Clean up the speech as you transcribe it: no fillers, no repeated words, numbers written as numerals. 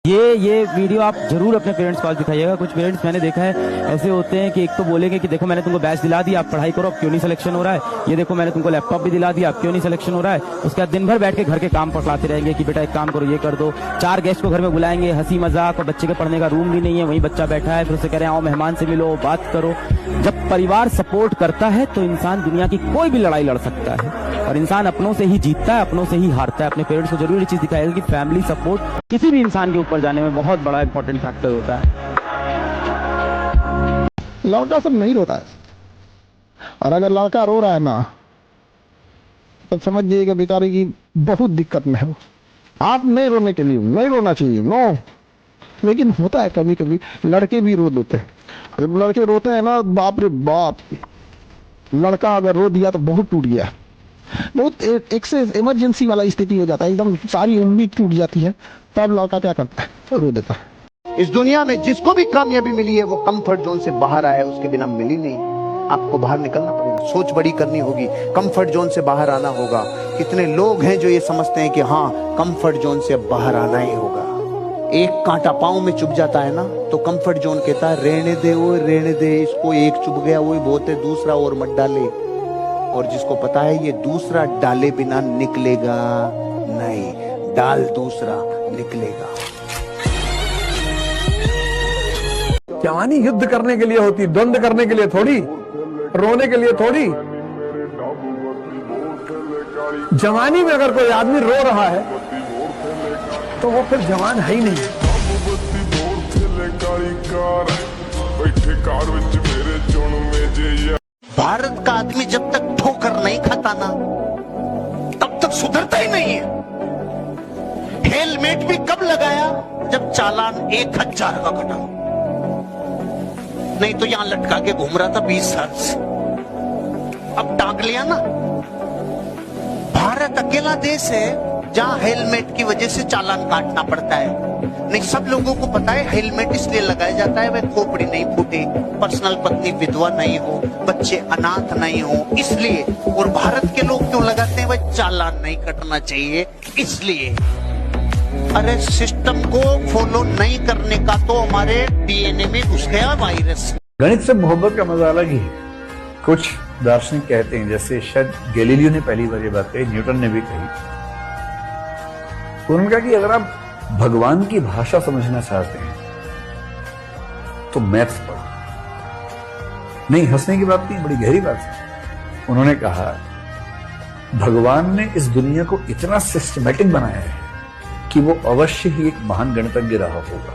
ये वीडियो आप जरूर अपने पेरेंट्स को आज दिखाइएगा। कुछ पेरेंट्स मैंने देखा है ऐसे होते हैं कि एक तो बोलेंगे कि देखो मैंने तुमको बैच दिला दिया, आप पढ़ाई करो, अब क्यों नहीं सिलेक्शन हो रहा है। ये देखो मैंने तुमको लैपटॉप भी दिला दिया, अब क्यों नहीं सिलेक्शन हो रहा है। उसके बाद दिन भर बैठ के घर के काम पकड़ाते रहेंगे कि बेटा एक काम करो, ये कर दो। 4 गेस्ट को घर में बुलाएंगे, हंसी मजाक, और बच्चे के पढ़ने का रूम भी नहीं है, वहीं बच्चा बैठा है, फिर उससे कह रहे हैं आओ मेहमान से मिलो, बात करो। जब परिवार सपोर्ट करता है तो इंसान दुनिया की कोई भी लड़ाई लड़ सकता है, और इंसान अपनों से ही जीतता है, अपनों से ही हारता है। अपने पेरेंट्स को जरूर ये चीज दिखाएगा कि फैमिली सपोर्ट किसी भी इंसान के ऊपर जाने में बहुत बड़ा इंपॉर्टेंट फैक्टर होता है। लड़का सब नहीं रोता है, और अगर लड़का रो रहा है ना तो समझ जाइएगा बेचारे की बहुत दिक्कत में है। आप नहीं रोने के लिए, नहीं रोना चाहिए, नो। लेकिन होता है कभी कभी लड़के भी रो देते हैं। जब लड़के रोते हैं ना, बाप रे बाप, लड़का अगर रो दिया तो बहुत टूट गया, बहुत एक से इमरजेंसी वाला स्थिति हो जाता है, एकदम सारी उम्मीद टूट जाती है। तब लड़का क्या करता है, रो देता है। इस दुनिया में जिसको भी कामयाबी मिली है वो कंफर्ट जोन से बाहर आया है, उसके बिना मिली नहीं। आपको बाहर निकलना पड़ेगा, सोच बड़ी करनी होगी, कंफर्ट जोन से बाहर आना होगा। कितने लोग हैं जो ये समझते हैं कि हाँ कंफर्ट जोन से अब बाहर आना ही होगा। एक कांटा पांव में चुभ जाता है ना तो कंफर्ट जोन कहता है रहने दे, वो रहने दे, इसको एक चुभ गया वही बहुत है, दूसरा और मत डाले। और जिसको पता है ये दूसरा डाले बिना निकलेगा नहीं, डाल दूसरा निकलेगा। जवानी युद्ध करने के लिए होती, द्वंद्व करने के लिए थोड़ी, रोने के लिए थोड़ी। जवानी में अगर कोई आदमी रो रहा है तो वो फिर जवान है ही नहीं। भारत का आदमी जब तक ठोकर नहीं खाता ना तब तक सुधरता ही नहीं है। हेलमेट भी कब लगाया, जब चालान 1000 का कटा, नहीं तो यहां लटका के घूम रहा था 20 साल से, अब टांग लिया ना। भारत अकेला देश है जहां हेलमेट की वजह से चालान काटना पड़ता है। नहीं, सब लोगों को पता है हेलमेट इसलिए लगाया जाता है वह खोपड़ी नहीं फूटे, पर्सनल पत्नी विधवा नहीं हो, बच्चे अनाथ नहीं हो, इसलिए। और भारत के लोग क्यों लगाते हैं, वह चालान नहीं कटना चाहिए इसलिए। अरे सिस्टम को फॉलो नहीं करने का तो हमारे डीएनए में घुस गया वायरस। गणित से मोहब्बत का मजा अलग ही है। कुछ दार्शनिक कहते हैं, जैसे शायद गैलीलियो ने पहली बार ये बात कही, न्यूटन ने भी कही, उन्होंने कहा कि अगर आप भगवान की भाषा समझना चाहते हैं तो मैथ्स पढ़ो। नहीं, हंसने की बात नहीं, बड़ी गहरी बात है। उन्होंने कहा भगवान ने इस दुनिया को इतना सिस्टमैटिक बनाया है कि वो अवश्य ही एक महान गणितज्ञ रहा होगा।